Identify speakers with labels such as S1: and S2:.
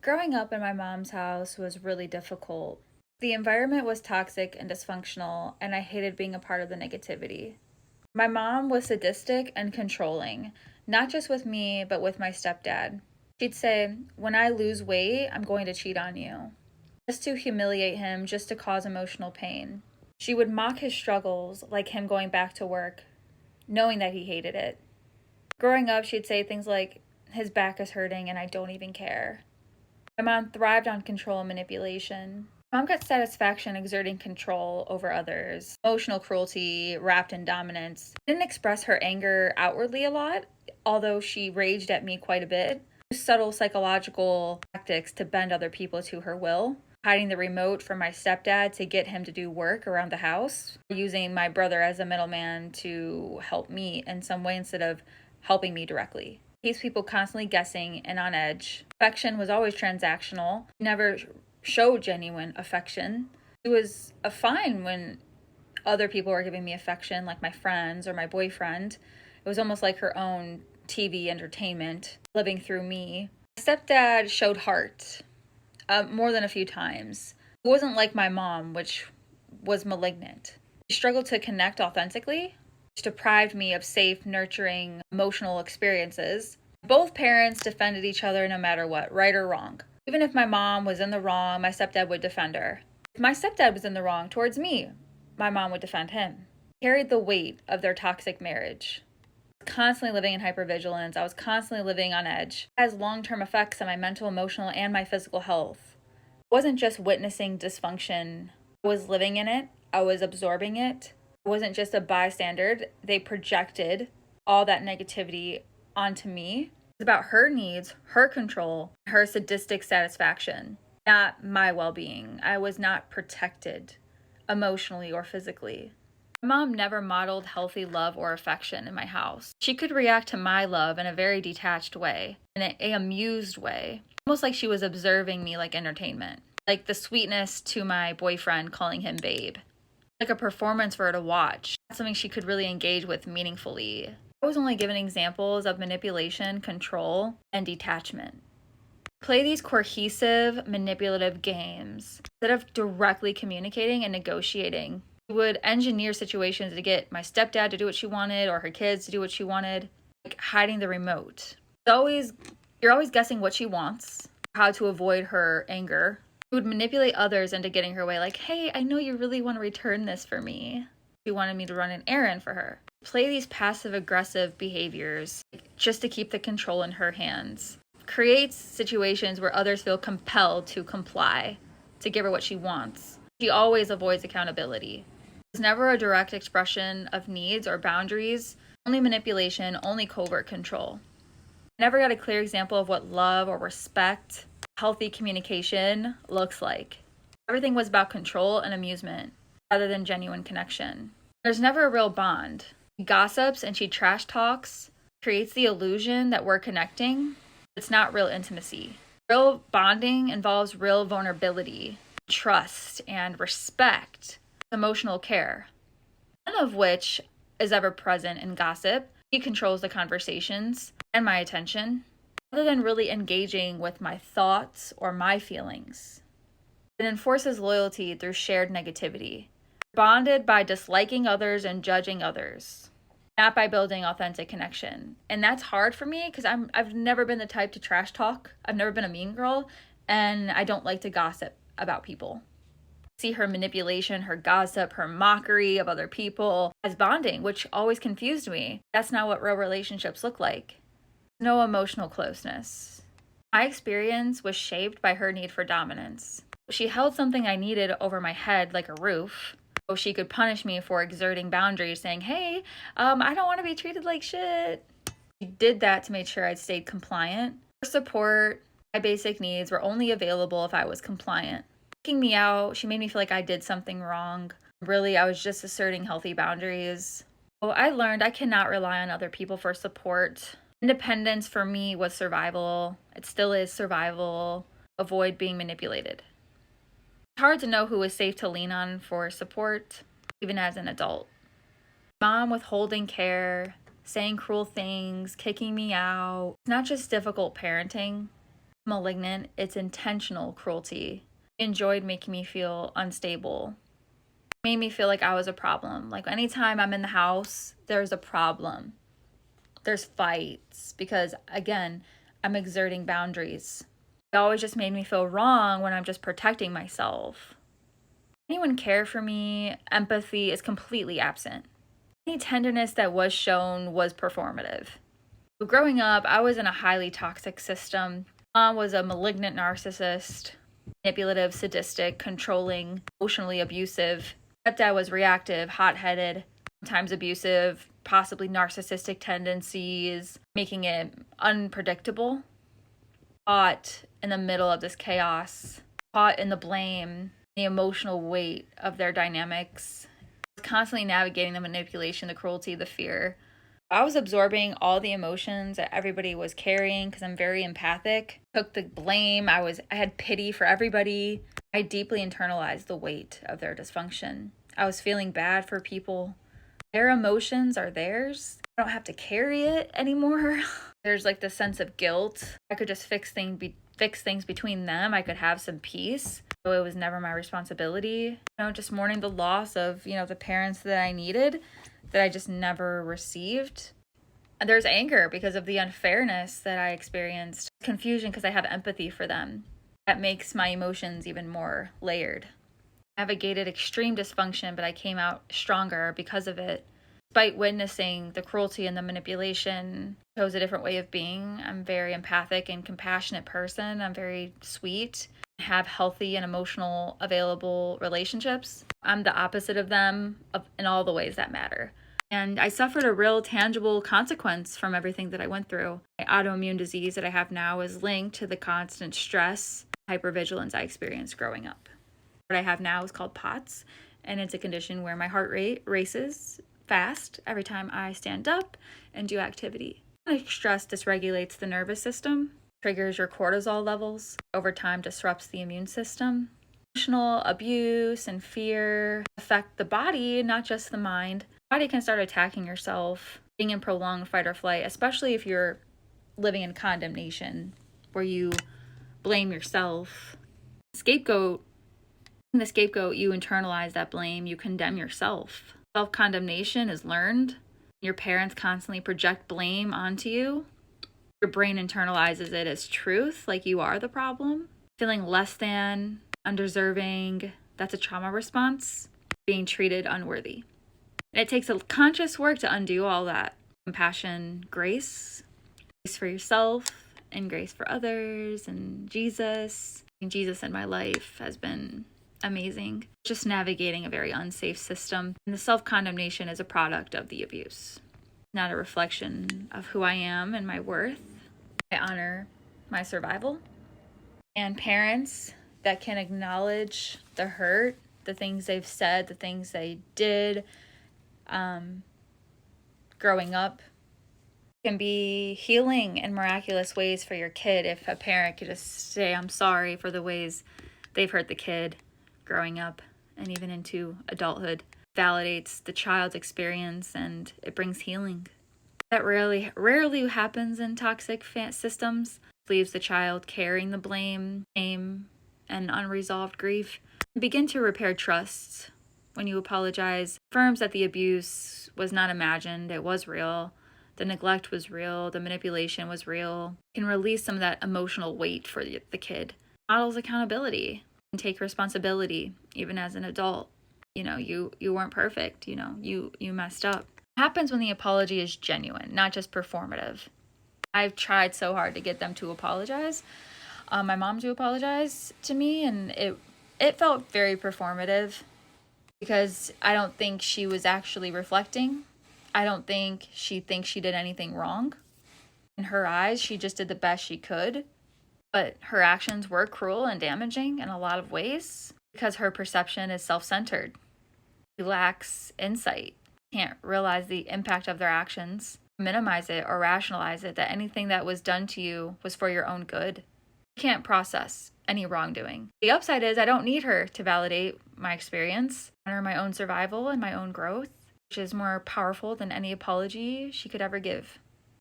S1: Growing up in my mom's house was really difficult. The environment was toxic and dysfunctional, and I hated being a part of the negativity. My mom was sadistic and controlling, not just with me, but with my stepdad. She'd say, "When I lose weight, I'm going to cheat on you," just to humiliate him, just to cause emotional pain. She would mock his struggles, like him going back to work, knowing that he hated it. Growing up, she'd say things like, "His back is hurting and I don't even care." My mom thrived on control and manipulation. Mom got satisfaction exerting control over others, emotional cruelty wrapped in dominance. Didn't express her anger outwardly a lot, although she raged at me quite a bit. Subtle psychological tactics to bend other people to her will, hiding the remote from my stepdad to get him to do work around the house, using my brother as a middleman to help me in some way instead of helping me directly. Keeps people constantly guessing and on edge. Affection was always transactional. Never showed genuine affection. It was fine when other people were giving me affection, like my friends or my boyfriend. It was almost like her own TV entertainment living through me. My stepdad showed heart more than a few times. It wasn't like my mom, which was malignant. She struggled to connect authentically, which deprived me of safe, nurturing, emotional experiences. Both parents defended each other no matter what, right or wrong. Even if my mom was in the wrong, my stepdad would defend her. If my stepdad was in the wrong towards me, my mom would defend him. Carried the weight of their toxic marriage. I was constantly living in hypervigilance. I was constantly living on edge. It has long-term effects on my mental, emotional, and my physical health. I wasn't just witnessing dysfunction. I was living in it. I was absorbing it. I wasn't just a bystander. They projected all that negativity onto me. It's about her needs, her control, her sadistic satisfaction, not my well-being. I was not protected emotionally or physically. My mom never modeled healthy love or affection in my house. She could react to my love in a very detached way, in an amused way, almost like she was observing me like entertainment, like the sweetness to my boyfriend calling him babe, like a performance for her to watch, not something she could really engage with meaningfully. I was only given examples of manipulation, control, and detachment. Play these cohesive, manipulative games instead of directly communicating and negotiating. We would engineer situations to get my stepdad to do what she wanted or her kids to do what she wanted, like hiding the remote. You're always guessing what she wants, how to avoid her anger. We would manipulate others into getting her way, like, "Hey, I know you really want to return this for me." She wanted me to run an errand for her. Play these passive-aggressive behaviors just to keep the control in her hands. Creates situations where others feel compelled to comply, to give her what she wants. She always avoids accountability. There's never a direct expression of needs or boundaries, only manipulation, only covert control. I never got a clear example of what love or respect, healthy communication looks like. Everything was about control and amusement rather than genuine connection. There's never a real bond. She gossips and she trash talks, creates the illusion that we're connecting. It's not real intimacy. Real bonding involves real vulnerability, trust, and respect, emotional care, none of which is ever present in gossip. He controls the conversations and my attention, rather than really engaging with my thoughts or my feelings. It enforces loyalty through shared negativity, bonded by disliking others and judging others, not by building authentic connection. And that's hard for me because I've never been the type to trash talk. I've never been a mean girl, and I don't like to gossip about people. See her manipulation, her gossip, her mockery of other people as bonding, which always confused me. That's not what real relationships look like. No emotional closeness. My experience was shaped by her need for dominance. She held something I needed over my head like a roof, so she could punish me for exerting boundaries, saying, "Hey, I don't want to be treated like shit." She did that to make sure I stayed compliant. Her support, my basic needs were only available if I was compliant. Kicking me out, she made me feel like I did something wrong. Really, I was just asserting healthy boundaries. Well, I learned I cannot rely on other people for support. Independence for me was survival. It still is survival. Avoid being manipulated. It's hard to know who is safe to lean on for support, even as an adult. Mom withholding care, saying cruel things, kicking me out. It's not just difficult parenting. Malignant, it's intentional cruelty. He enjoyed making me feel unstable. Made me feel like I was a problem. Like anytime I'm in the house, there's a problem. There's fights because, again, I'm exerting boundaries. It always just made me feel wrong when I'm just protecting myself. Anyone care for me? Empathy is completely absent. Any tenderness that was shown was performative. Growing up, I was in a highly toxic system. Mom was a malignant narcissist, manipulative, sadistic, controlling, emotionally abusive. Stepdad was reactive, hot-headed, sometimes abusive, possibly narcissistic tendencies, making it unpredictable. Caught in the middle of this chaos, caught in the blame, the emotional weight of their dynamics, constantly navigating the manipulation, the cruelty, the fear. I was absorbing all the emotions that everybody was carrying because I'm very empathic. Took the blame. I had pity for everybody. I deeply internalized the weight of their dysfunction. I was feeling bad for people. Their emotions are theirs. I don't have to carry it anymore. There's like this sense of guilt. I could just fix things between them. I could have some peace. So it was never my responsibility. Just mourning the loss of, the parents that I needed, that I just never received. And there's anger because of the unfairness that I experienced. Confusion because I have empathy for them. That makes my emotions even more layered. I navigated extreme dysfunction, but I came out stronger because of it. Despite witnessing the cruelty and the manipulation, I chose a different way of being. I'm a very empathic and compassionate person. I'm very sweet. I have healthy and emotional, available relationships. I'm the opposite of them in all the ways that matter. And I suffered a real tangible consequence from everything that I went through. My autoimmune disease that I have now is linked to the constant stress, hypervigilance I experienced growing up. What I have now is called POTS, and it's a condition where my heart rate races fast every time I stand up and do activity. Chronic stress dysregulates the nervous system, triggers your cortisol levels, over time disrupts the immune system. Emotional abuse and fear affect the body, not just the mind. The body can start attacking yourself, being in prolonged fight or flight, especially if you're living in condemnation, where you blame yourself. The scapegoat, you internalize that blame, you condemn yourself. Self-condemnation is learned. Your parents constantly project blame onto you. Your brain internalizes it as truth, like you are the problem. Feeling less than, undeserving, that's a trauma response. Being treated unworthy. And it takes a conscious work to undo all that. Compassion, grace for yourself, and grace for others, and Jesus. Jesus in my life has been amazing. Just navigating a very unsafe system. And the self-condemnation is a product of the abuse, not a reflection of who I am and my worth. I honor my survival. And parents that can acknowledge the hurt, the things they've said, the things they did growing up, can be healing in miraculous ways for your kid if a parent could just say, I'm sorry for the ways they've hurt the kid growing up and even into adulthood. Validates the child's experience and it brings healing. That rarely happens in toxic systems. Leaves the child carrying the blame, shame, and unresolved grief. Begin to repair trust. When you apologize, affirms that the abuse was not imagined, it was real. The neglect was real, the manipulation was real. You can release some of that emotional weight for the kid. Models accountability and take responsibility, even as an adult. You weren't perfect, you messed up. It happens when the apology is genuine, not just performative. I've tried so hard to get them to apologize. My mom to apologize to me, and it felt very performative because I don't think she was actually reflecting. I don't think she thinks she did anything wrong. In her eyes, she just did the best she could, but her actions were cruel and damaging in a lot of ways because her perception is self-centered. She lacks insight, can't realize the impact of their actions, minimize it or rationalize it, that anything that was done to you was for your own good. You can't process any wrongdoing. The upside is I don't need her to validate my experience, honor my own survival and my own growth, which is more powerful than any apology she could ever give.